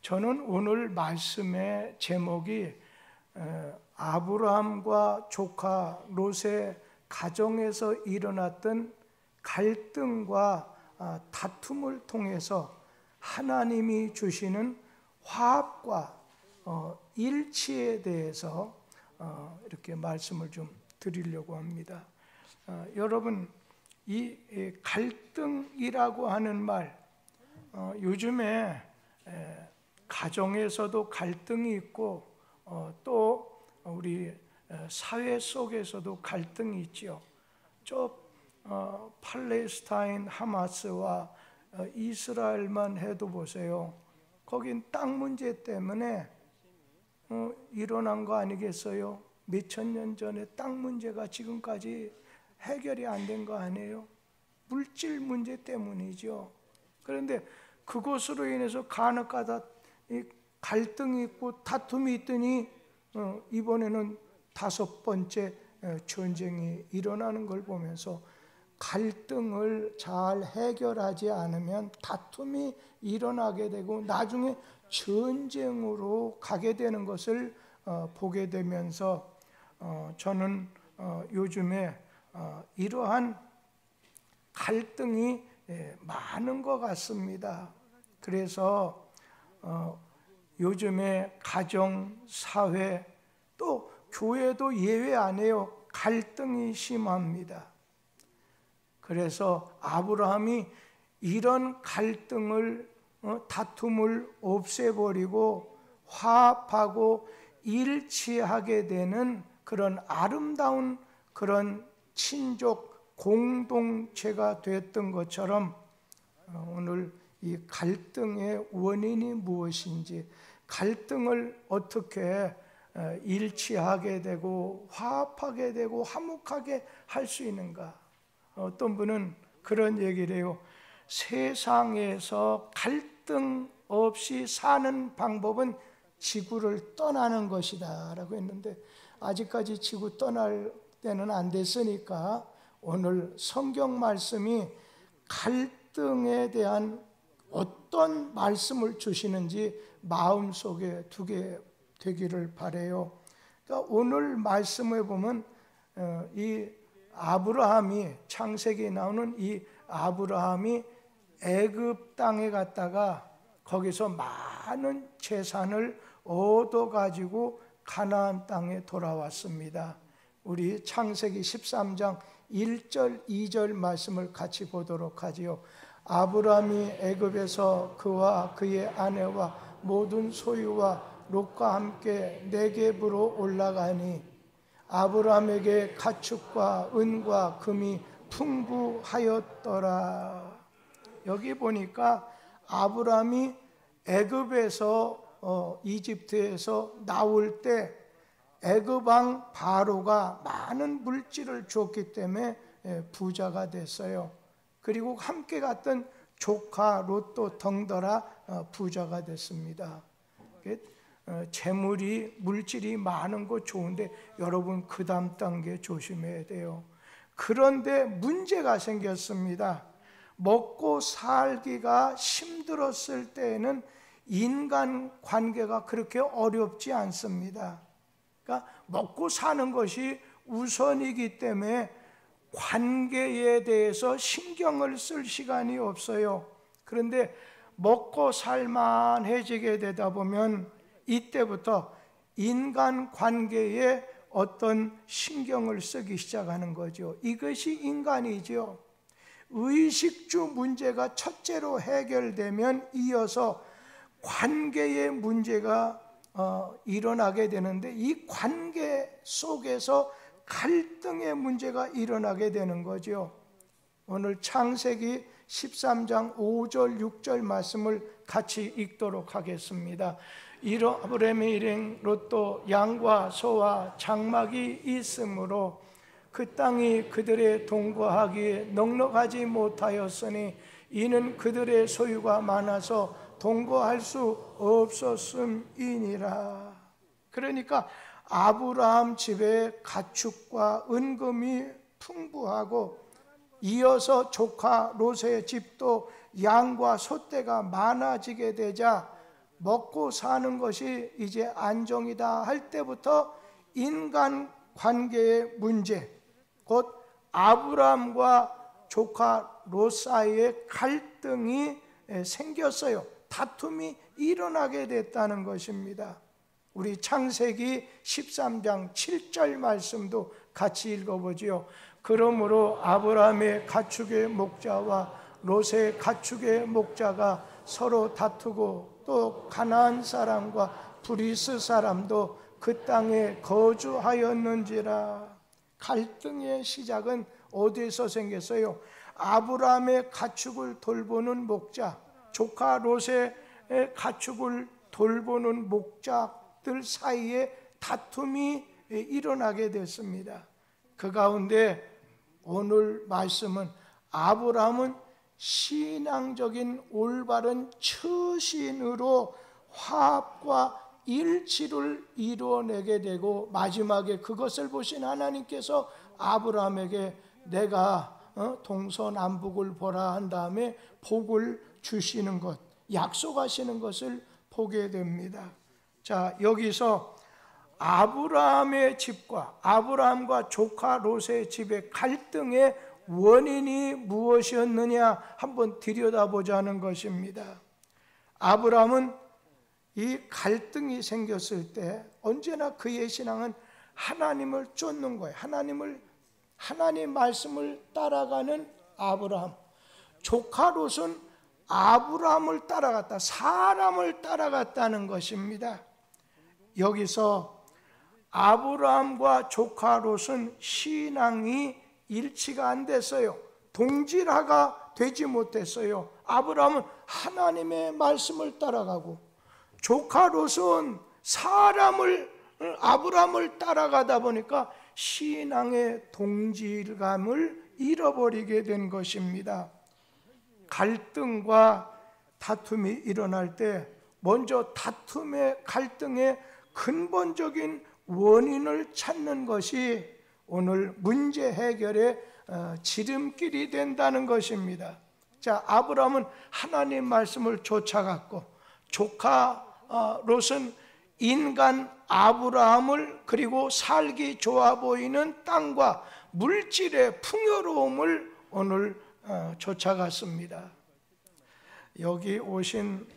저는 오늘 말씀의 제목이 아브라함과 조카 롯의 가정에서 일어났던 갈등과 다툼을 통해서 하나님이 주시는 화합과 일치에 대해서 이렇게 말씀을 좀 드리려고 합니다. 여러분, 이 갈등이라고 하는 말, 요즘에 가정에서도 갈등이 있고 또 우리 사회 속에서도 갈등이 있죠. 저 팔레스타인 하마스와 이스라엘만 해도 보세요. 거긴 땅 문제 때문에 일어난 거 아니겠어요? 몇천 년 전에 땅 문제가 지금까지 해결이 안 된 거 아니에요? 물질 문제 때문이죠. 그런데 그것으로 인해서 간혹가다 갈등이 있고 다툼이 있더니 이번에는 5번째 전쟁이 일어나는 걸 보면서 갈등을 잘 해결하지 않으면 다툼이 일어나게 되고 나중에 전쟁으로 가게 되는 것을 보게 되면서 저는 요즘에 이러한 갈등이 많은 것 같습니다. 그래서 요즘에 가정, 사회, 또 교회도 예외 아니에요. 갈등이 심합니다. 그래서 아브라함이 이런 갈등을, 다툼을 없애버리고 화합하고 일치하게 되는 그런 아름다운 그런 친족 공동체가 됐던 것처럼 오늘 이 갈등의 원인이 무엇인지, 갈등을 어떻게 일치하게 되고 화합하게 되고 화목하게 할 수 있는가. 어떤 분은 그런 얘기를 해요. 세상에서 갈등 없이 사는 방법은 지구를 떠나는 것이다 라고 했는데, 아직까지 지구 떠날 때는 안 됐으니까 오늘 성경 말씀이 갈등에 대한 어떤 말씀을 주시는지 마음속에 두게 되기를 바라요. 그러니까 오늘 말씀에 보면 이 아브라함이, 창세기에 나오는 이 아브라함이 애굽 땅에 갔다가 거기서 많은 재산을 얻어가지고 가나안 땅에 돌아왔습니다. 우리 창세기 13장 1절 2절 말씀을 같이 보도록 하지요. 아브라함이 애굽에서 그와 그의 아내와 모든 소유와 롯과 함께 네겝으로 올라가니 아브라함에게 가축과 은과 금이 풍부하였더라. 여기 보니까 아브라함이 애굽에서 이집트에서 나올 때 애굽 왕 바로가 많은 물질을 줬기 때문에 부자가 됐어요. 그리고 함께 갔던 조카 롯도 덩달아 부자가 됐습니다. 재물이, 물질이 많은 거 좋은데 여러분 그 다음 단계 조심해야 돼요. 그런데 문제가 생겼습니다. 먹고 살기가 힘들었을 때에는 인간 관계가 그렇게 어렵지 않습니다. 그러니까 먹고 사는 것이 우선이기 때문에 관계에 대해서 신경을 쓸 시간이 없어요. 그런데 먹고 살만해지게 되다 보면 이때부터 인간 관계에 어떤 신경을 쓰기 시작하는 거죠. 이것이 인간이죠. 의식주 문제가 첫째로 해결되면 이어서 관계의 문제가 일어나게 되는데, 이 관계 속에서 갈등의 문제가 일어나게 되는 거죠. 오늘 창세기 13장 5절 6절 말씀을 같이 읽도록 하겠습니다. 아브라함의 일행 롯도 양과 소와 장막이 있으므로 그 땅이 그들의 동거하기에 넉넉하지 못하였으니 이는 그들의 소유가 많아서 동거할 수 없었음이니라. 그러니까 아브라함 집에 가축과 은금이 풍부하고 이어서 조카 롯의 집도 양과 소떼가 많아지게 되자 먹고 사는 것이 이제 안정이다 할 때부터 인간 관계의 문제, 곧 아브라함과 조카 롯 사이에 갈등이 생겼어요. 다툼이 일어나게 됐다는 것입니다. 우리 창세기 13장 7절 말씀도 같이 읽어보지요. 그러므로 아브라함의 가축의 목자와 롯의 가축의 목자가 서로 다투고 또 가나안 사람과 브리스 사람도 그 땅에 거주하였는지라. 갈등의 시작은 어디에서 생겼어요? 아브라함의 가축을 돌보는 목자, 조카 롯의 가축을 돌보는 목자들 사이에 다툼이 일어나게 됐습니다. 그 가운데 오늘 말씀은 아브라함은 신앙적인 올바른 처신으로 화합과 일치를 이루어내게 되고, 마지막에 그것을 보신 하나님께서 아브라함에게 내가 동서남북을 보라 한 다음에 복을 주시는 것, 약속하시는 것을 보게 됩니다. 자, 여기서 아브라함의 집과 아브라함과 조카 롯의 집의 갈등의 원인이 무엇이었느냐 한번 들여다보자는 것입니다. 아브라함은 이 갈등이 생겼을 때 언제나 그의 신앙은 하나님을 쫓는 거예요. 하나님 말씀을 따라가는 아브라함. 조카 롯은 아브라함을 따라갔다, 사람을 따라갔다는 것입니다. 여기서 아브라함과 조카 롯은 신앙이 일치가 안 됐어요. 동질화가 되지 못했어요. 아브라함은 하나님의 말씀을 따라가고, 조카 롯은 아브라함을 따라가다 보니까 신앙의 동질감을 잃어버리게 된 것입니다. 갈등과 다툼이 일어날 때 먼저 다툼의 갈등의 근본적인 원인을 찾는 것이 오늘 문제 해결의 지름길이 된다는 것입니다. 자, 아브라함은 하나님 말씀을 쫓아갔고, 조카 롯은 인간 아브라함을, 그리고 살기 좋아 보이는 땅과 물질의 풍요로움을 오늘 쫓아갔습니다. 여기 오신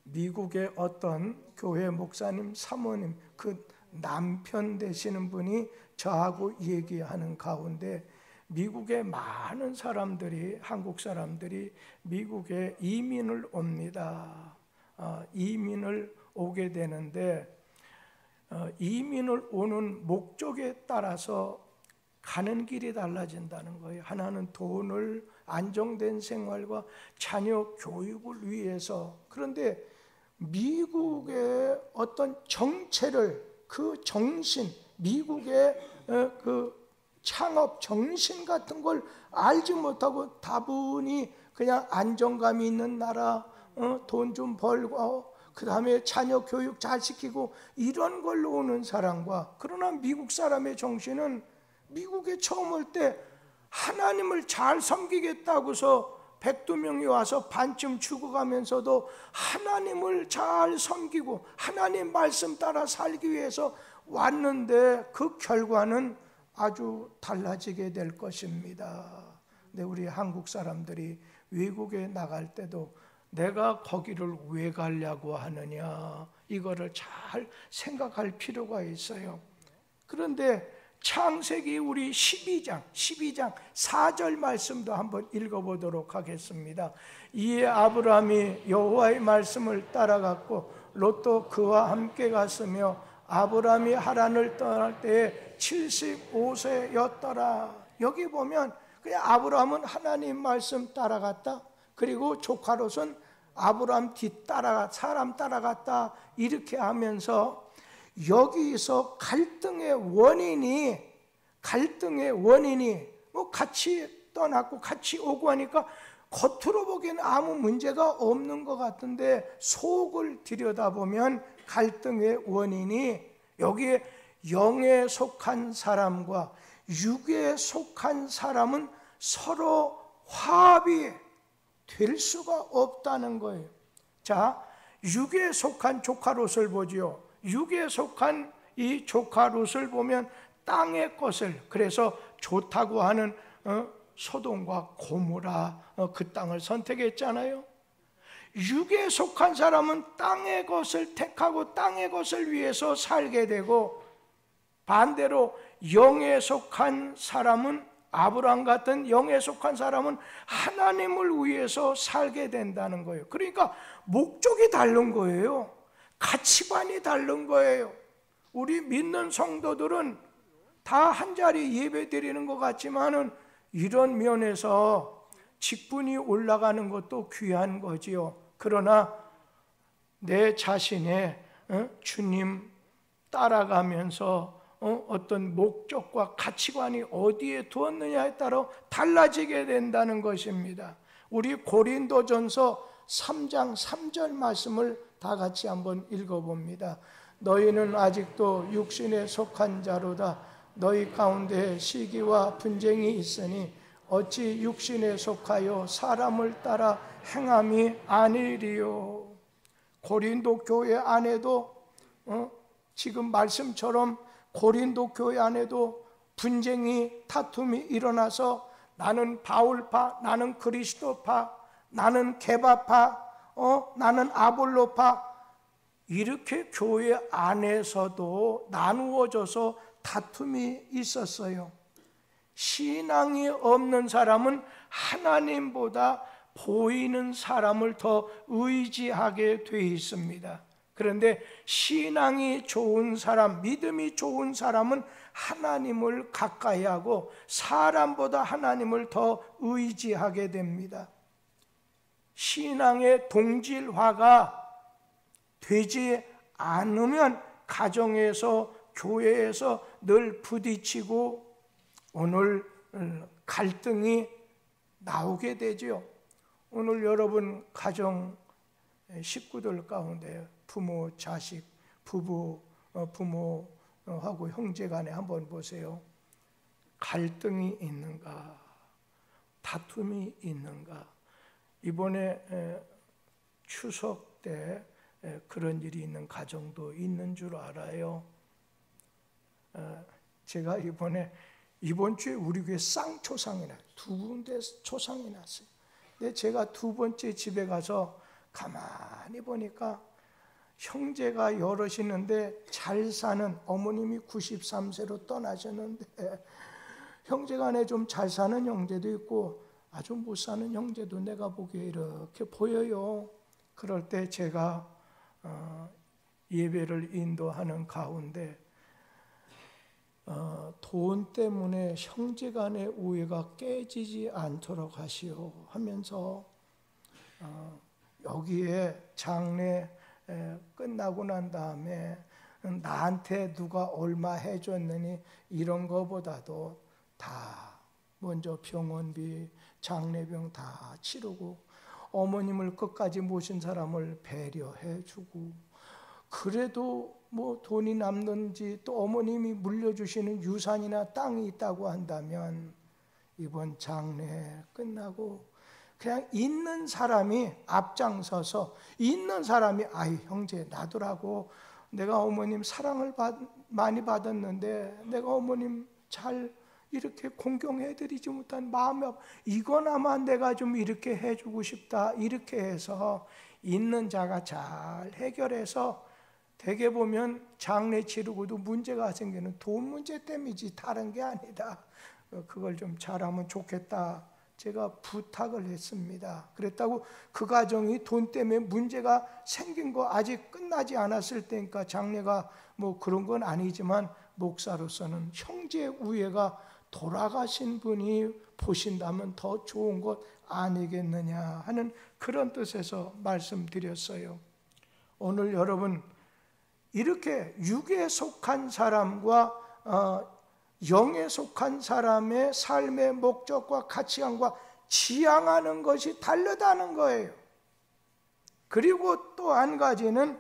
미국의 어떤 교회 목사님, 사모님, 그 남편 되시는 분이 저하고 얘기하는 가운데 미국의 많은 사람들이, 한국 사람들이 미국에 이민을 옵니다. 이민을 오게 되는데 이민을 오는 목적에 따라서 가는 길이 달라진다는 거예요. 하나는 돈을, 안정된 생활과 자녀 교육을 위해서. 그런데 미국의 어떤 정체를, 그 정신, 미국의 그 창업 정신 같은 걸 알지 못하고 다분히 그냥 안정감이 있는 나라, 돈 좀 벌고 그 다음에 자녀 교육 잘 시키고 이런 걸로 오는 사람과, 그러나 미국 사람의 정신은 미국에 처음 올 때 하나님을 잘 섬기겠다고서 102명이 와서 반쯤 죽어가면서도 하나님을 잘 섬기고 하나님 말씀 따라 살기 위해서 왔는데 그 결과는 아주 달라지게 될 것입니다. 근데 우리 한국 사람들이 외국에 나갈 때도 내가 거기를 왜 가려고 하느냐, 이거를 잘 생각할 필요가 있어요. 그런데 창세기 우리 12장 4절 말씀도 한번 읽어보도록 하겠습니다. 이에 아브라함이 여호와의 말씀을 따라갔고 롯도 그와 함께 갔으며 아브라함이 하란을 떠날 때에 75세였더라. 여기 보면 그냥 아브라함은 하나님 말씀 따라갔다, 그리고 조카 롯은 아브라함 사람 따라갔다, 이렇게 하면서 여기서 갈등의 원인이 뭐 같이 떠났고 같이 오고 하니까 겉으로 보기에는 아무 문제가 없는 것 같은데 속을 들여다보면 갈등의 원인이 여기에 영에 속한 사람과 육에 속한 사람은 서로 화합이 될 수가 없다는 거예요. 자, 육에 속한 조카 롯을 보지요. 육에 속한 이 조카 롯을 보면 땅의 것을, 그래서 좋다고 하는 소돔과 고모라 그 땅을 선택했잖아요. 육에 속한 사람은 땅의 것을 택하고 땅의 것을 위해서 살게 되고, 반대로 영에 속한 사람은, 아브라함 같은 영에 속한 사람은 하나님을 위해서 살게 된다는 거예요. 그러니까 목적이 다른 거예요. 가치관이 다른 거예요. 우리 믿는 성도들은 다 한 자리 예배 드리는 것 같지만은 이런 면에서 직분이 올라가는 것도 귀한 거지요. 그러나 내 자신의 주님 따라가면서 어떤 목적과 가치관이 어디에 두었느냐에 따라 달라지게 된다는 것입니다. 우리 고린도전서 3장 3절 말씀을 다 같이 한번 읽어봅니다. 너희는 아직도 육신에 속한 자로다. 너희 가운데 시기와 분쟁이 있으니 어찌 육신에 속하여 사람을 따라 행함이 아니리요. 고린도 교회 안에도 지금 말씀처럼 고린도 교회 안에도 분쟁이, 다툼이 일어나서 나는 바울파, 나는 그리스도파, 나는 게바파, 나는 아볼로파, 이렇게 교회 안에서도 나누어져서 다툼이 있었어요. 신앙이 없는 사람은 하나님보다 보이는 사람을 더 의지하게 돼 있습니다. 그런데 신앙이 좋은 사람, 믿음이 좋은 사람은 하나님을 가까이 하고 사람보다 하나님을 더 의지하게 됩니다. 신앙의 동질화가 되지 않으면 가정에서, 교회에서 늘 부딪히고 오늘 갈등이 나오게 되죠. 오늘 여러분 가정 식구들 가운데 부모, 자식, 부부, 부모하고 형제 간에 한번 보세요. 갈등이 있는가? 다툼이 있는가? 이번에 추석 때 그런 일이 있는 가정도 있는 줄 알아요. 제가 이번 주에 우리 교회 쌍초상이 났어요. 2군데 초상이 났어요. 근데 제가 2번째 집에 가서 가만히 보니까 형제가 여럿이는데 잘 사는, 어머님이 93세로 떠나셨는데 형제간에 좀 잘 사는 형제도 있고 아주 못 사는 형제도 내가 보기에 이렇게 보여요. 그럴 때 제가 예배를 인도하는 가운데 돈 때문에 형제간의 우애가 깨지지 않도록 하시오 하면서 여기에 장례 끝나고 난 다음에 나한테 누가 얼마 해줬느니 이런 거보다도 다 먼저 병원비, 장례병 다 치르고 어머님을 끝까지 모신 사람을 배려해 주고, 그래도 뭐 돈이 남는지 또 어머님이 물려주시는 유산이나 땅이 있다고 한다면 이번 장례 끝나고 그냥 있는 사람이 앞장서서, 있는 사람이 아이 형제 놔두라고, 내가 어머님 사랑을 많이 받았는데 내가 어머님 잘 이렇게 공경해드리지 못한 마음이 이거나마 내가 좀 이렇게 해주고 싶다, 이렇게 해서 있는 자가 잘 해결해서, 대개 보면 장례 치르고도 문제가 생기는 돈 문제 때문이지 다른 게 아니다. 그걸 좀 잘하면 좋겠다. 제가 부탁을 했습니다. 그랬다고 그 가정이 돈 때문에 문제가 생긴 거 아직 끝나지 않았을 때니까 장례가 뭐 그런 건 아니지만 목사로서는 형제 우애가 돌아가신 분이 보신다면 더 좋은 것 아니겠느냐 하는 그런 뜻에서 말씀드렸어요. 오늘 여러분 이렇게 육에 속한 사람과 영에 속한 사람의 삶의 목적과 가치관과 지향하는 것이 다르다는 거예요. 그리고 또 한 가지는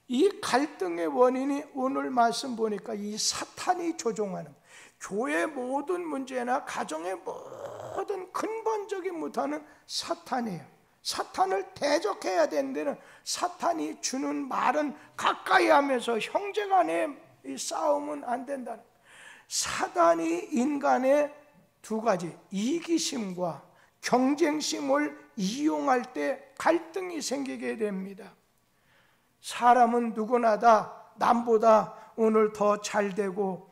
이 갈등의 원인이 오늘 말씀 보니까 이 사탄이 조종하는, 교회 모든 문제나 가정의 모든 근본적인 문제는 사탄이에요. 사탄을 대적해야 되는 데는 사탄이 주는 말은 가까이 하면서 형제간의 이 싸움은 안 된다는 거예요. 사단이 인간의 두 가지, 이기심과 경쟁심을 이용할 때 갈등이 생기게 됩니다. 사람은 누구나 다 남보다 오늘 더 잘되고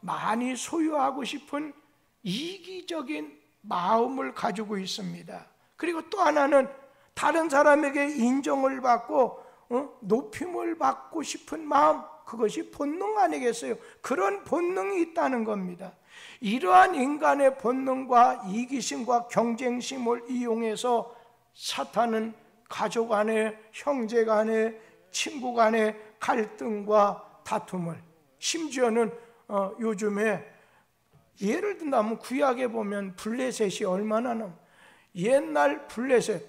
많이 소유하고 싶은 이기적인 마음을 가지고 있습니다. 그리고 또 하나는 다른 사람에게 인정을 받고 높임을 받고 싶은 마음, 그것이 본능 아니겠어요? 그런 본능이 있다는 겁니다. 이러한 인간의 본능과 이기심과 경쟁심을 이용해서 사탄은 가족 안에, 형제 간에, 친구 간에 갈등과 다툼을, 심지어는 요즘에 예를 든다면 구약에 보면 블레셋이 얼마나 옛날 블레셋,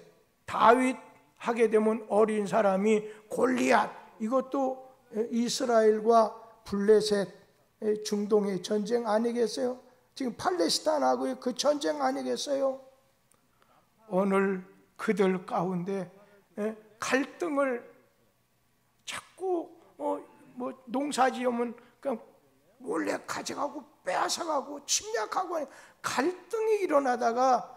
다윗 하게 되면 어린 사람이 골리앗, 이것도 이스라엘과 블레셋 중동의 전쟁 아니겠어요? 지금 팔레스타인하고의 그 전쟁 아니겠어요? 오늘 그들 가운데 갈등을 자꾸 농사지으면 그냥 몰래 가져가고 빼앗아가고 침략하고 갈등이 일어나다가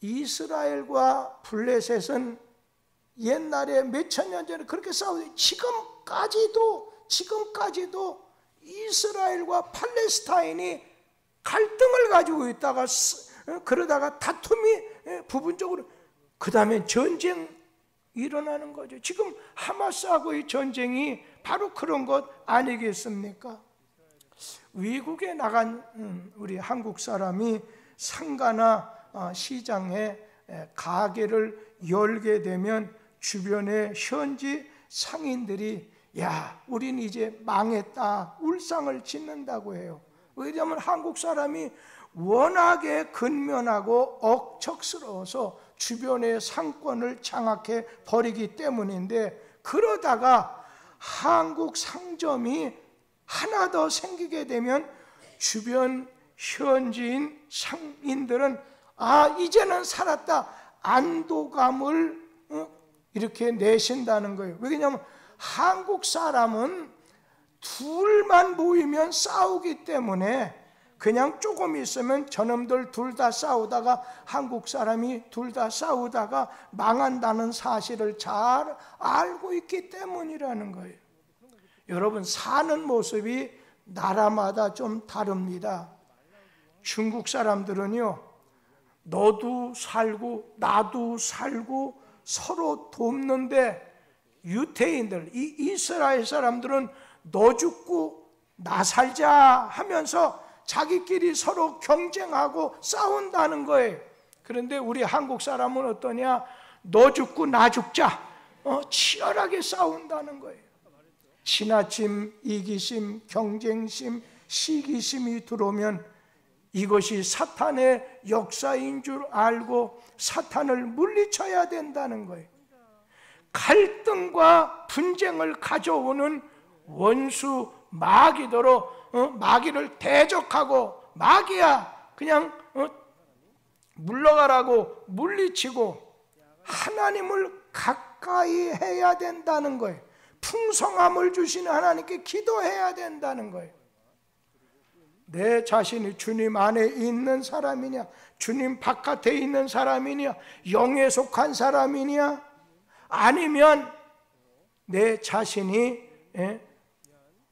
이스라엘과 블레셋은 옛날에 몇천 년 전에 그렇게 싸우고 지금까지도 이스라엘과 팔레스타인이 갈등을 가지고 있다가 그러다가 다툼이 부분적으로 그 다음에 전쟁 일어나는 거죠. 지금 하마스하고의 전쟁이 바로 그런 것 아니겠습니까? 외국에 나간 우리 한국 사람이 상가나 시장에 가게를 열게 되면 주변의 현지 상인들이 야, 우린 이제 망했다, 울상을 짓는다고 해요. 왜냐하면 한국 사람이 워낙에 근면하고 억척스러워서 주변의 상권을 장악해 버리기 때문인데, 그러다가 한국 상점이 하나 더 생기게 되면 주변 현지인 상인들은 이제는 살았다, 안도감을 이렇게 내신다는 거예요. 왜냐하면 한국 사람은 둘만 모이면 싸우기 때문에 그냥 조금 있으면 저놈들 둘 다 싸우다가 한국 사람이 둘 다 싸우다가 망한다는 사실을 잘 알고 있기 때문이라는 거예요. 여러분, 사는 모습이 나라마다 좀 다릅니다. 중국 사람들은요, 너도 살고 나도 살고 서로 돕는데, 유태인들, 이 이스라엘 사람들은 너 죽고 나 살자 하면서 자기끼리 서로 경쟁하고 싸운다는 거예요. 그런데 우리 한국 사람은 어떠냐? 너 죽고 나 죽자, 치열하게 싸운다는 거예요. 지나침, 이기심, 경쟁심, 시기심이 들어오면 이것이 사탄의 역사인 줄 알고 사탄을 물리쳐야 된다는 거예요. 갈등과 분쟁을 가져오는 원수 마귀더러 마귀를 대적하고, 마귀야 그냥 물러가라고 물리치고 하나님을 가까이 해야 된다는 거예요. 풍성함을 주시는 하나님께 기도해야 된다는 거예요. 내 자신이 주님 안에 있는 사람이냐, 주님 바깥에 있는 사람이냐, 영에 속한 사람이냐, 아니면 내 자신이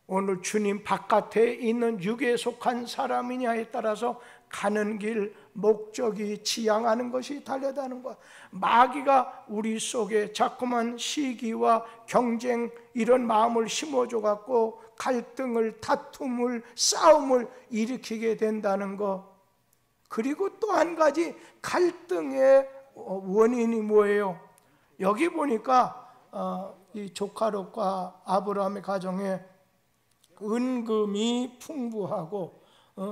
오늘 주님 바깥에 있는 육에 속한 사람이냐에 따라서 가는 길, 목적이 지향하는 것이 달려다는 거야. 마귀가 우리 속에 자꾸만 시기와 경쟁 이런 마음을 심어줘 갖고 갈등을, 다툼을, 싸움을 일으키게 된다는 거. 그리고 또 한 가지 갈등의 원인이 뭐예요? 여기 보니까 이 조카롯과 아브라함의 가정에 은금이 풍부하고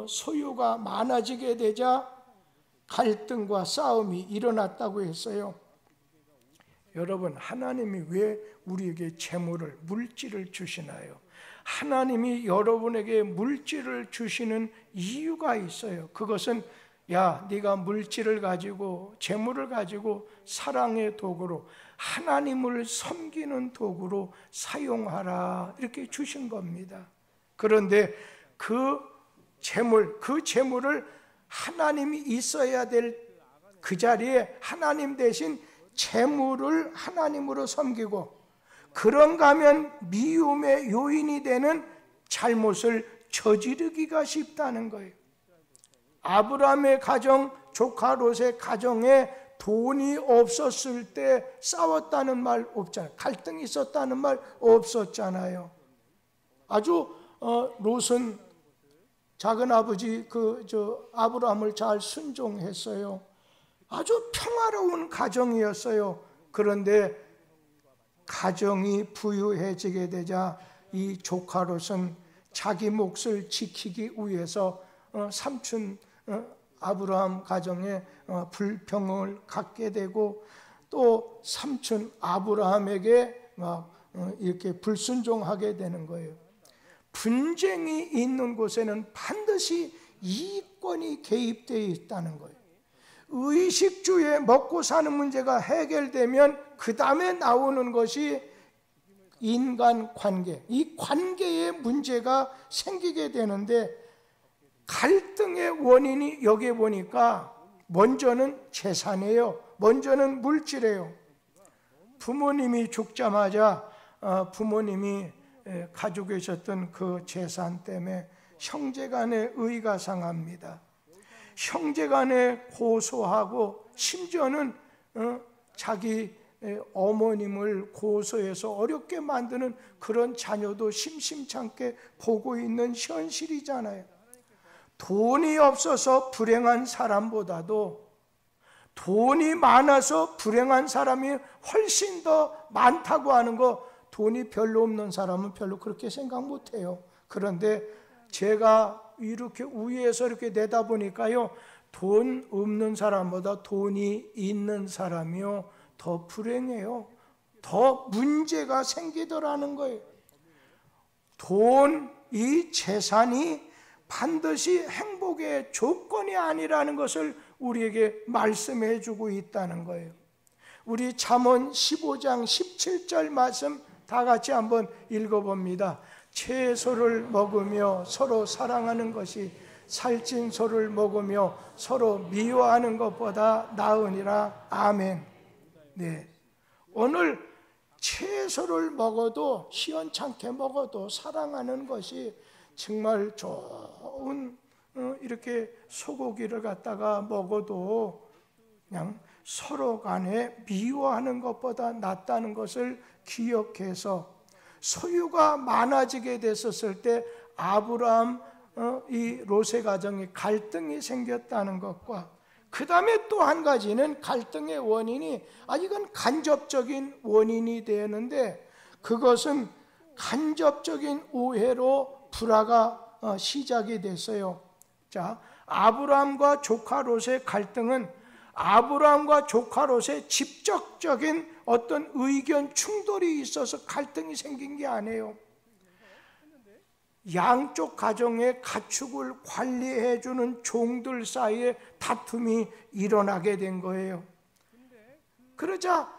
소유가 많아지게 되자 갈등과 싸움이 일어났다고 했어요. 여러분, 하나님이 왜 우리에게 재물을, 물질을 주시나요? 하나님이 여러분에게 물질을 주시는 이유가 있어요. 그것은 야, 네가 물질을 가지고 재물을 가지고 사랑의 도구로 하나님을 섬기는 도구로 사용하라 이렇게 주신 겁니다. 그런데 그 재물을 하나님이 있어야 될 그 자리에 하나님 대신 재물을 하나님으로 섬기고, 그런가 하면 미움의 요인이 되는 잘못을 저지르기가 쉽다는 거예요. 아브라함의 가정, 조카 롯의 가정에 돈이 없었을 때 싸웠다는 말 없잖아요. 갈등이 있었다는 말 없었잖아요. 아주 롯은 작은 아버지 아브라함을 잘 순종했어요. 아주 평화로운 가정이었어요. 그런데 가정이 부유해지게 되자 이 조카 롯은 자기 몫을 지키기 위해서 삼촌 아브라함 가정에 불평을 갖게 되고, 또 삼촌 아브라함에게 이렇게 불순종하게 되는 거예요. 분쟁이 있는 곳에는 반드시 이권이 개입되어 있다는 거예요. 의식주에 먹고 사는 문제가 해결되면 그 다음에 나오는 것이 인간관계, 이 관계에 문제가 생기게 되는데, 갈등의 원인이 여기에 보니까 먼저는 재산이에요. 먼저는 물질이에요. 부모님이 죽자마자 부모님이 가지고 계셨던 그 재산 때문에 형제간의 의가 상합니다. 형제간에 고소하고, 심지어는 자기 어머님을 고소해서 어렵게 만드는 그런 자녀도 심심찮게 보고 있는 현실이잖아요. 돈이 없어서 불행한 사람보다도 돈이 많아서 불행한 사람이 훨씬 더 많다고 하는 거, 돈이 별로 없는 사람은 별로 그렇게 생각 못해요. 그런데 제가 이렇게 위에서 이렇게 내다보니까요, 돈 없는 사람보다 돈이 있는 사람이요 더 불행해요. 더 문제가 생기더라는 거예요. 이 재산이 반드시 행복의 조건이 아니라는 것을 우리에게 말씀해 주고 있다는 거예요. 우리 잠언 15장 17절 말씀 다 같이 한번 읽어봅니다. 채소를 먹으며 서로 사랑하는 것이 살찐 소를 먹으며 서로 미워하는 것보다 나으니라. 아멘. 네, 오늘 채소를 먹어도, 시원찮게 먹어도 사랑하는 것이 정말 좋은 이렇게 소고기를 갖다가 먹어도 그냥 서로 간에 미워하는 것보다 낫다는 것을 기억해서, 소유가 많아지게 됐었을 때 아브라함 이 롯의 가정에 갈등이 생겼다는 것과, 그 다음에 또 한 가지는 갈등의 원인이, 이건 간접적인 원인이 되는데, 그것은 간접적인 오해로 불화가 시작이 됐어요. 자, 아브라함과 조카 롯의 갈등은 아브라함과 조카 롯의 직접적인 어떤 의견 충돌이 있어서 갈등이 생긴 게 아니에요. 양쪽 가정의 가축을 관리해 주는 종들 사이에 다툼이 일어나게 된 거예요. 그러자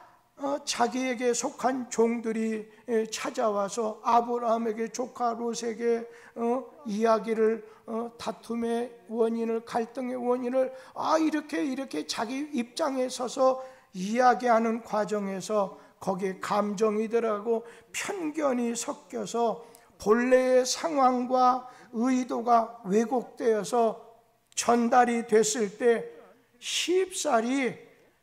자기에게 속한 종들이 찾아와서 아브라함에게, 조카 롯에게 이야기를, 다툼의 원인을, 갈등의 원인을 이렇게 자기 입장에 서서 이야기하는 과정에서 거기에 감정이 들어가고 편견이 섞여서 본래의 상황과 의도가 왜곡되어서 전달이 됐을 때 쉽사리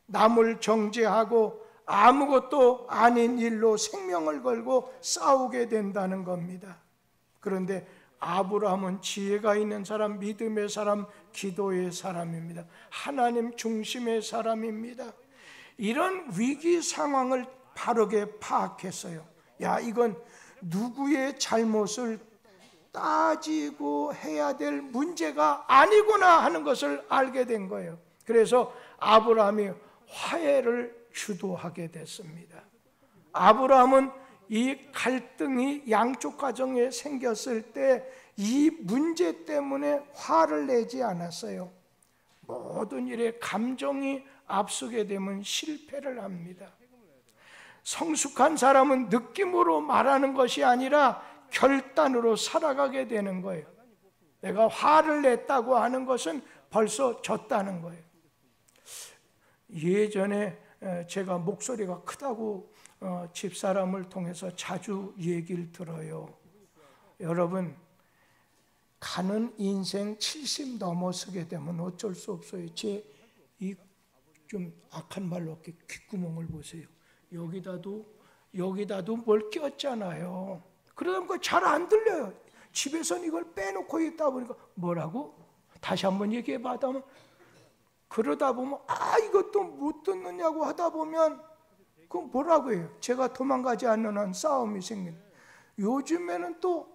남을 정죄하고 아무것도 아닌 일로 생명을 걸고 싸우게 된다는 겁니다. 그런데 아브라함은 지혜가 있는 사람, 믿음의 사람, 기도의 사람입니다. 하나님 중심의 사람입니다. 이런 위기 상황을 바르게 파악했어요. 이건 누구의 잘못을 따지고 해야 될 문제가 아니구나 하는 것을 알게 된 거예요. 그래서 아브라함이 화해를 주도하게 됐습니다. 아브라함은 이 갈등이 양쪽 가정에 생겼을 때 이 문제 때문에 화를 내지 않았어요. 모든 일에 감정이 앞서게 되면 실패를 합니다. 성숙한 사람은 느낌으로 말하는 것이 아니라 결단으로 살아가게 되는 거예요. 내가 화를 냈다고 하는 것은 벌써 졌다는 거예요. 예전에 제가 목소리가 크다고 집사람을 통해서 자주 얘기를 들어요. 여러분, 가는 인생 70 넘어서게 되면 어쩔 수 없어요. 제 이 좀 악한 말로 이렇게 귓구멍을 보세요. 여기다도 뭘 꼈잖아요. 그러다 보니까 잘 안 들려요. 집에서는 이걸 빼놓고 있다 보니까 뭐라고? 다시 한번 얘기해 봐다면 그러다 보면 이것도 못 듣느냐고 하다 보면 그건 뭐라고 해요? 제가 도망가지 않는 한 싸움이 생깁니다. 요즘에는 또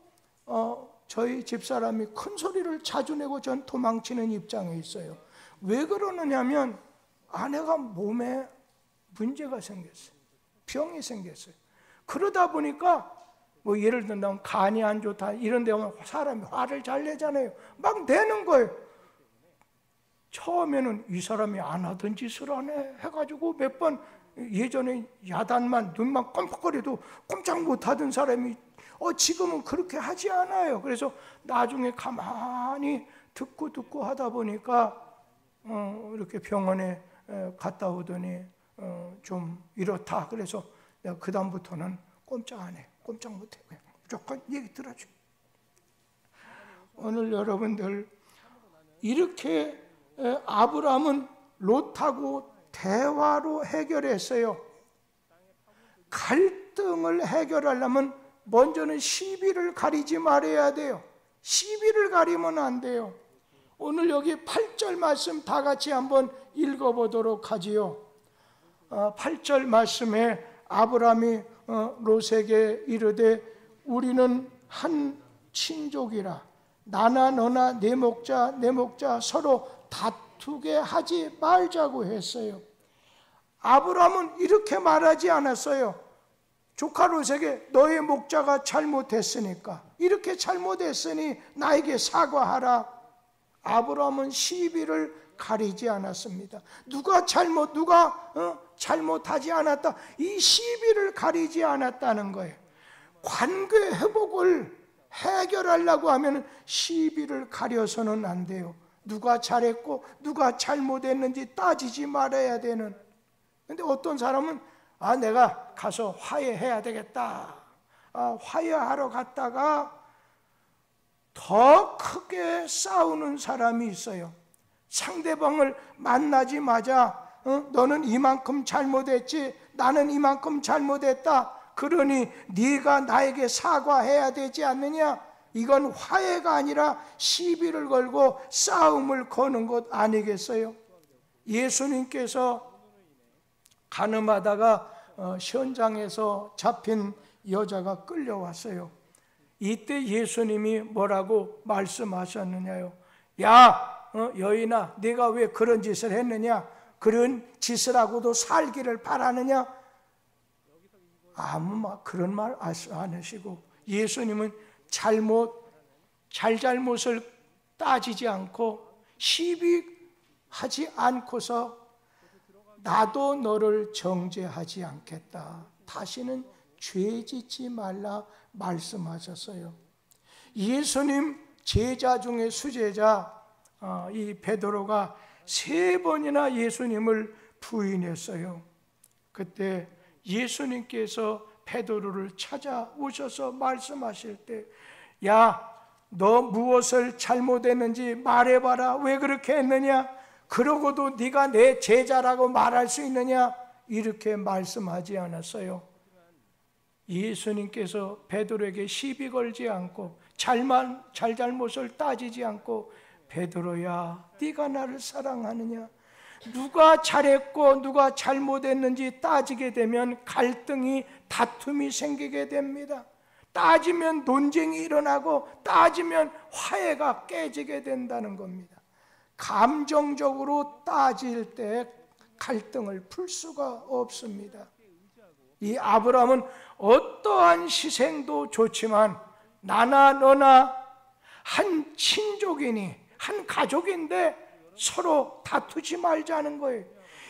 저희 집사람이 큰 소리를 자주 내고 전 도망치는 입장에 있어요. 왜 그러느냐면 아내가 몸에 문제가 생겼어요. 병이 생겼어요. 그러다 보니까 뭐 예를 들면 간이 안 좋다 이런 데 오면 사람이 화를 잘 내잖아요. 막 내는 거예요. 처음에는 이 사람이 안 하던 짓을 하네 해가지고 몇 번 예전에 야단만 눈만 깜빡거려도 꼼짝 못하던 사람이 지금은 그렇게 하지 않아요. 그래서 나중에 가만히 듣고 하다 보니까 이렇게 병원에 갔다 오더니 좀 이렇다. 그래서 내가 그 다음부터는 꼼짝 안 해. 꼼짝 못해. 무조건 얘기 들어줘. 오늘 여러분들 이렇게 아브라함은 롯하고 대화로 해결했어요. 갈등을 해결하려면 먼저는 시비를 가리지 말아야 돼요. 시비를 가리면 안 돼요. 오늘 여기 8절 말씀 다 같이 한번 읽어보도록 하지요. 8절 말씀에 아브라함이 롯에게 이르되 우리는 한 친족이라 나나 너나 내 목자 서로 다투게 하지 말자고 했어요. 아브라함은 이렇게 말하지 않았어요. 조카 롯에게 너의 목자가 잘못했으니까 이렇게 잘못했으니 나에게 사과하라. 아브라함은 시비를 가리지 않았습니다. 누가 잘못하지 않았다 이 시비를 가리지 않았다는 거예요. 관계 회복을 해결하려고 하면 시비를 가려서는 안 돼요. 누가 잘했고 누가 잘못했는지 따지지 말아야 되는. 근데 어떤 사람은 내가 가서 화해해야 되겠다. 화해하러 갔다가 더 크게 싸우는 사람이 있어요. 상대방을 만나자마자 너는 이만큼 잘못했지 나는 이만큼 잘못했다. 그러니 네가 나에게 사과해야 되지 않느냐. 이건 화해가 아니라 시비를 걸고 싸움을 거는 것 아니겠어요? 예수님께서 가늠하다가 현장에서 잡힌 여자가 끌려왔어요. 이때 예수님이 뭐라고 말씀하셨느냐요? 야 여인아 네가 왜 그런 짓을 했느냐? 그런 짓을 하고도 살기를 바라느냐? 그런 말 안 하시고 예수님은 잘잘못을 따지지 않고 시비하지 않고서 나도 너를 정죄하지 않겠다. 다시는 죄 짓지 말라 말씀하셨어요. 예수님 제자 중에 수제자 이 베드로가 3번이나 예수님을 부인했어요. 그때 예수님께서 베드로를 찾아오셔서 말씀하실 때 야, 너 무엇을 잘못했는지 말해봐라. 왜 그렇게 했느냐? 그러고도 네가 내 제자라고 말할 수 있느냐? 이렇게 말씀하지 않았어요. 예수님께서 베드로에게 시비 걸지 않고 잘잘못을 따지지 않고 베드로야 네가 나를 사랑하느냐? 누가 잘했고 누가 잘못했는지 따지게 되면 갈등이 다툼이 생기게 됩니다. 따지면 논쟁이 일어나고 따지면 화해가 깨지게 된다는 겁니다. 감정적으로 따질 때 갈등을 풀 수가 없습니다. 이 아브라함은 어떠한 희생도 좋지만 나나 너나 한 친족이니 한 가족인데 서로 다투지 말자는 거예요.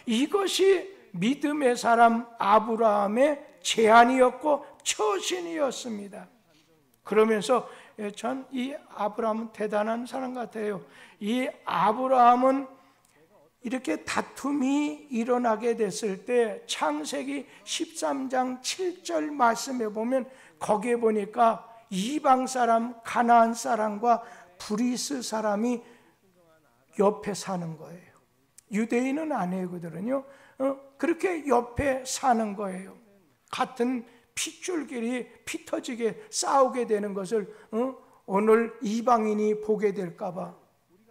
이것이 믿음의 사람 아브라함의 제안이었고 처신이었습니다. 그러면서 전 이 아브라함은 대단한 사람 같아요. 이 아브라함은 이렇게 다툼이 일어나게 됐을 때 창세기 13장 7절 말씀에 보면 거기에 보니까 이방 사람, 가나안 사람과 브리스 사람이 옆에 사는 거예요. 유대인은 아니에요, 그들은요. 그렇게 옆에 사는 거예요. 같은 핏줄끼리 피 터지게 싸우게 되는 것을 오늘 이방인이 보게 될까 봐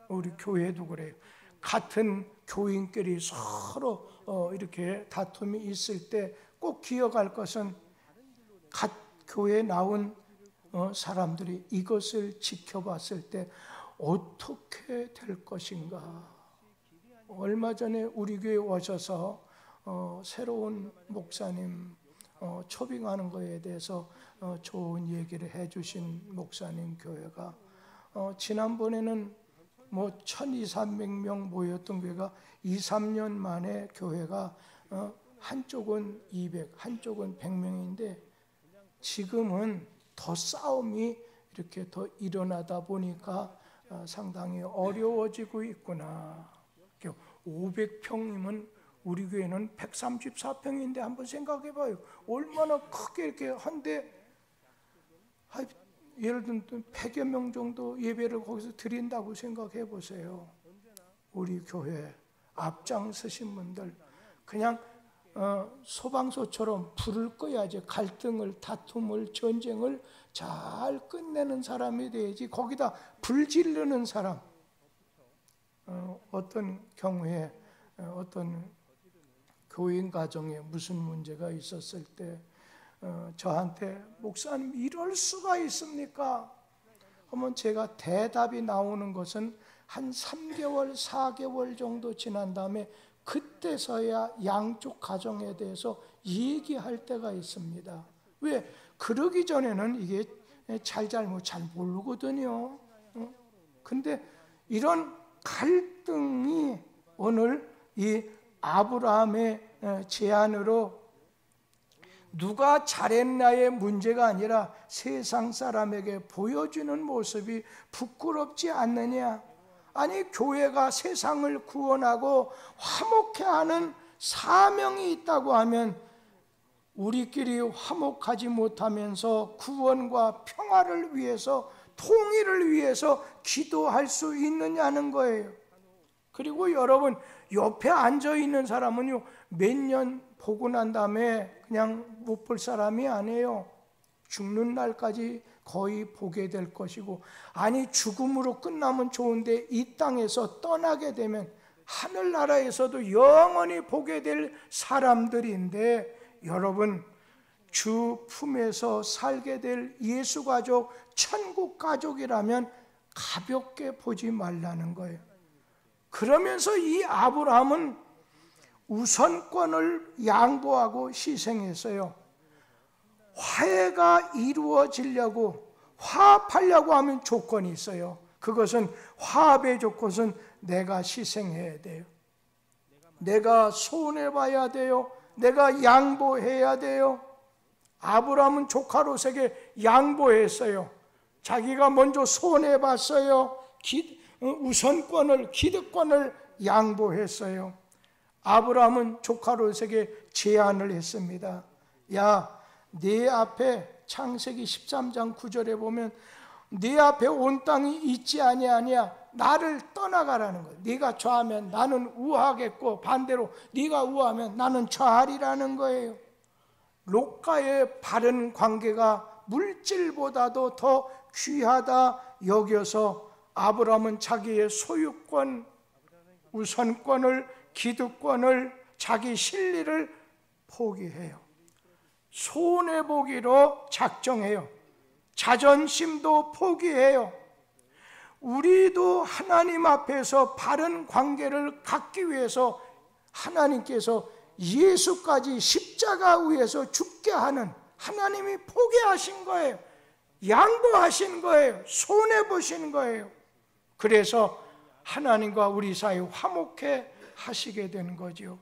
우리 교회도 그래요. 같은 교인끼리 서로 이렇게 다툼이 있을 때 꼭 기억할 것은 교회에 나온 사람들이 이것을 지켜봤을 때 어떻게 될 것인가. 얼마 전에 우리 교회에 오셔서 새로운 목사님 초빙하는 거에 대해서 좋은 얘기를 해주신 목사님 교회가 지난번에는 뭐 1200~300명 모였던 교회가 2~3년 만에 교회가 한쪽은 200, 한쪽은 100명인데 지금은 더 싸움이 이렇게 더 일어나다 보니까 상당히 어려워지고 있구나. 500평이면 우리 교회는 134평인데 한번 생각해 봐요. 얼마나 크게 이렇게 한데 예를 들면 100여 명 정도 예배를 거기서 드린다고 생각해 보세요. 우리 교회 앞장서신 분들 그냥 소방서처럼 불을 꺼야지 갈등을, 다툼을, 전쟁을 잘 끝내는 사람이 돼야지. 거기다 불 지르는 사람. 어떤 경우에 어떤 교인 가정에 무슨 문제가 있었을 때 저한테 목사님 이럴 수가 있습니까? 그러면 제가 대답이 나오는 것은 한 3개월, 4개월 정도 지난 다음에 그때서야 양쪽 가정에 대해서 얘기할 때가 있습니다. 왜? 그러기 전에는 이게 잘못 잘 모르거든요. 근데 이런 갈등이 오늘 이 아브라함의 제안으로 누가 잘했나의 문제가 아니라 세상 사람에게 보여주는 모습이 부끄럽지 않느냐? 아니 교회가 세상을 구원하고 화목케 하는 사명이 있다고 하면 우리끼리 화목하지 못하면서 구원과 평화를 위해서 통일을 위해서 기도할 수 있느냐는 거예요. 그리고 여러분 옆에 앉아있는 사람은요 몇 년 보고 난 다음에 그냥 못 볼 사람이 아니에요. 죽는 날까지 거의 보게 될 것이고, 아니 죽음으로 끝나면 좋은데 이 땅에서 떠나게 되면 하늘나라에서도 영원히 보게 될 사람들인데, 여러분 주 품에서 살게 될 예수 가족, 천국 가족이라면 가볍게 보지 말라는 거예요. 그러면서 이 아브라함은 우선권을 양보하고 희생했어요. 화해가 이루어지려고, 화합하려고 하면 조건이 있어요. 그것은 화합의 조건은 내가 희생해야 돼요. 내가 손해봐야 돼요. 내가 양보해야 돼요. 아브라함은 조카 롯에게 양보했어요. 자기가 먼저 손해봤어요. 우선권을, 기득권을 양보했어요. 아브라함은 조카 롯에게 제안을 했습니다. 야, 네 앞에 창세기 13장 9절에 보면 네 앞에 온 땅이 있지 아니하냐, 나를 떠나가라는 거예요. 네가 좌하면 나는 우하겠고 반대로 네가 우하면 나는 좌하리라는 거예요. 롯과의 바른 관계가 물질보다도 더 귀하다 여겨서 아브라함은 자기의 소유권, 우선권을, 기득권을, 자기 실리를 포기해요. 손해보기로 작정해요. 자존심도 포기해요. 우리도 하나님 앞에서 바른 관계를 갖기 위해서 하나님께서 예수까지 십자가 위에서 죽게 하는, 하나님이 포기하신 거예요. 양보하신 거예요. 손해보신 거예요. 그래서 하나님과 우리 사이 화목해 하시게 되는 거지요.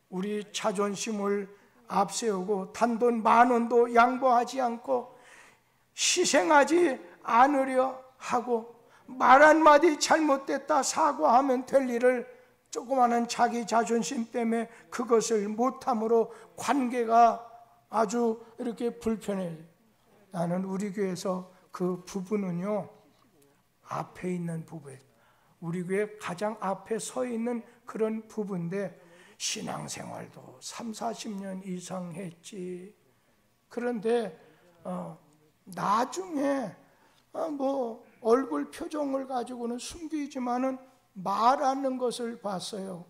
우리 자존심을 앞세우고 단돈 10,000원도 양보하지 않고 희생하지 않으려 하고 말 한마디 잘못됐다 사과하면 될 일을 조그마한 자기 자존심 때문에 그것을 못함으로 관계가 아주 이렇게 불편해요. 나는 우리 교회에서 그 부부는요, 앞에 있는 부부예요. 우리 교회 가장 앞에 서 있는 그런 부부인데 신앙생활도 30-40년 이상 했지. 그런데 나중에 뭐 얼굴 표정을 가지고는 숨기지만은 말하는 것을 봤어요.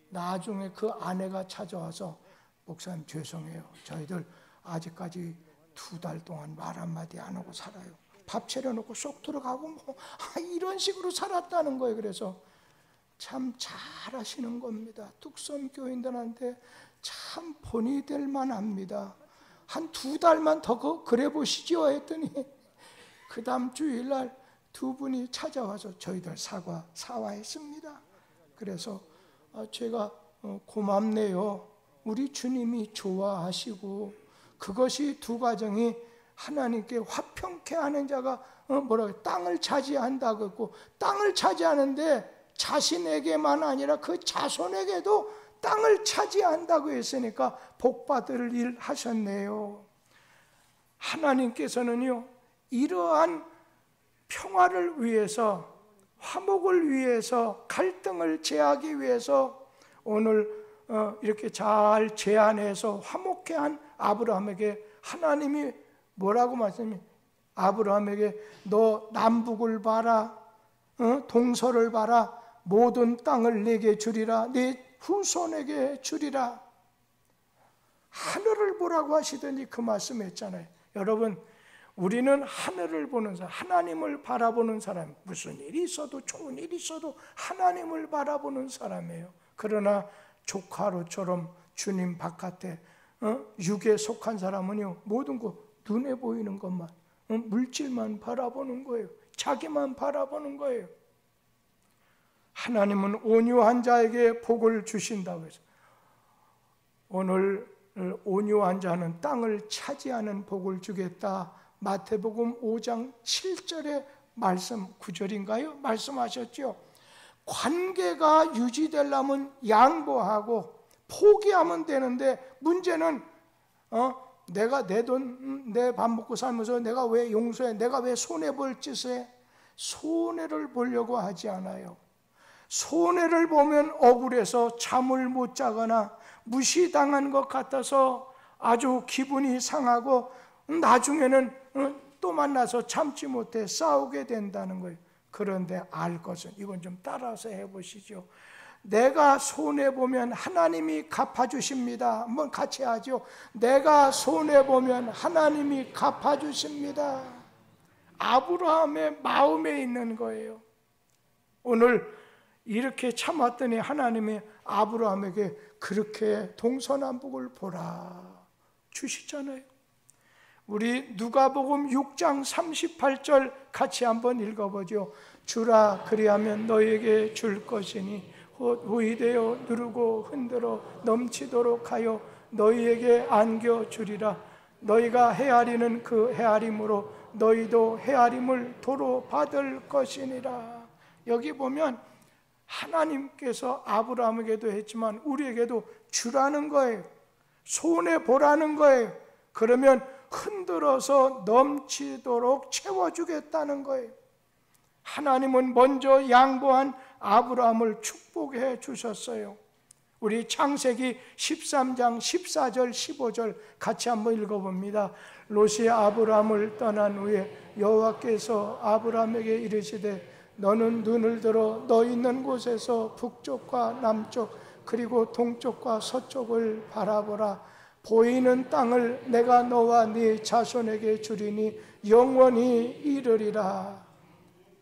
나중에 그 아내가 찾아와서 목사님 죄송해요. 저희들 아직까지 2달 동안 말 한마디 안 하고 살아요. 밥 차려놓고 쏙 들어가고 뭐 이런 식으로 살았다는 거예요. 그래서 참 잘하시는 겁니다. 뚝섬 교인들한테 참 본이 될 만합니다. 한 2달만 더 그래 보시죠 했더니 그 다음 주일날 2분이 찾아와서 저희들 사과했습니다. 그래서 제가 고맙네요. 우리 주님이 좋아하시고 그것이 두 가정이 하나님께 화평케 하는 자가 땅을 차지한다고 했고, 땅을 차지하는데 자신에게만 아니라 그 자손에게도 땅을 차지한다고 했으니까 복받을 일 하셨네요. 하나님께서는요, 이러한 평화를 위해서, 화목을 위해서, 갈등을 제하기 위해서 오늘 이렇게 잘 제안해서 화목케 한 아브라함에게 하나님이 뭐라고 말씀해? 아브라함에게 너 남북을 봐라, 동서를 봐라, 모든 땅을 내게 주리라, 네 후손에게 주리라. 하늘을 보라고 하시더니 그 말씀했잖아요. 여러분, 우리는 하늘을 보는 사람, 하나님을 바라보는 사람, 무슨 일이 있어도 좋은 일이 있어도 하나님을 바라보는 사람이에요. 그러나 조카로처럼 주님 바깥에 육에 속한 사람은요, 모든 거 눈에 보이는 것만, 물질만 바라보는 거예요. 자기만 바라보는 거예요. 하나님은 온유한 자에게 복을 주신다고 해서 오늘 온유한 자는 땅을 차지하는 복을 주겠다. 마태복음 5장 7절의 말씀 9절인가요? 말씀하셨죠. 관계가 유지되려면 양보하고 포기하면 되는데 문제는 내가 내 돈, 내 밥 먹고 살면서 내가 왜 용서해? 내가 왜 손해볼 짓에? 손해를 보려고 하지 않아요. 손해를 보면 억울해서 잠을 못 자거나 무시당한 것 같아서 아주 기분이 상하고 나중에는 또 만나서 참지 못해 싸우게 된다는 거예요. 그런데 알 것은, 이건 좀 따라서 해보시죠. 내가 손해보면 하나님이 갚아주십니다. 한번 같이 하죠. 내가 손해보면 하나님이 갚아주십니다. 아브라함의 마음에 있는 거예요. 오늘 이렇게 참았더니 하나님이 아브라함에게 그렇게 동서남북을 보라 주시잖아요. 우리 누가복음 6장 38절 같이 한번 읽어보죠. 주라 그리하면 너에게 줄 것이니 곧 후이되어 누르고 흔들어 넘치도록 하여 너희에게 안겨주리라. 너희가 헤아리는 그 헤아림으로 너희도 헤아림을 도로 받을 것이니라. 여기 보면 하나님께서 아브라함에게도 했지만 우리에게도 주라는 거예요. 손해보라는 거예요. 그러면 흔들어서 넘치도록 채워주겠다는 거예요. 하나님은 먼저 양보한 아브라함을 축복해 주셨어요. 우리 창세기 13장 14절 15절 같이 한번 읽어봅니다. 롯이 아브라함을 떠난 후에 여호와께서 아브라함에게 이르시되 너는 눈을 들어 너 있는 곳에서 북쪽과 남쪽 그리고 동쪽과 서쪽을 바라보라. 보이는 땅을 내가 너와 네 자손에게 주리니 영원히 이르리라.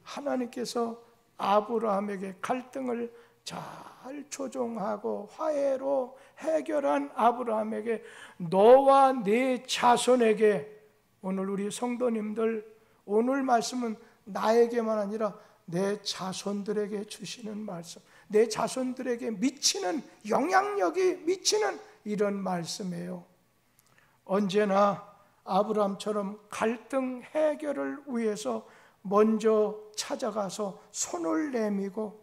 하나님께서 아브라함에게 갈등을 잘 조정하고 화해로 해결한 아브라함에게 너와 네 자손에게, 오늘 우리 성도님들 오늘 말씀은 나에게만 아니라 내 자손들에게 주시는 말씀, 내 자손들에게 미치는 영향력이 미치는 이런 말씀이에요. 언제나 아브라함처럼 갈등 해결을 위해서 먼저 찾아가서 손을 내밀고,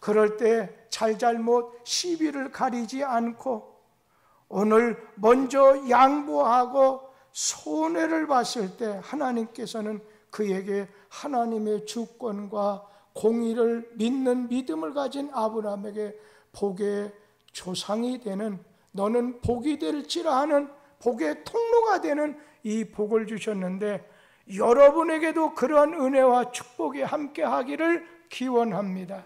그럴 때 잘잘못 시비를 가리지 않고 오늘 먼저 양보하고 손해를 봤을 때 하나님께서는 그에게 하나님의 주권과 공의를 믿는 믿음을 가진 아브라함에게 복의 조상이 되는, 너는 복이 될지라 하는 복의 통로가 되는 이 복을 주셨는데, 여러분에게도 그러한 은혜와 축복이 함께 하기를 기원합니다.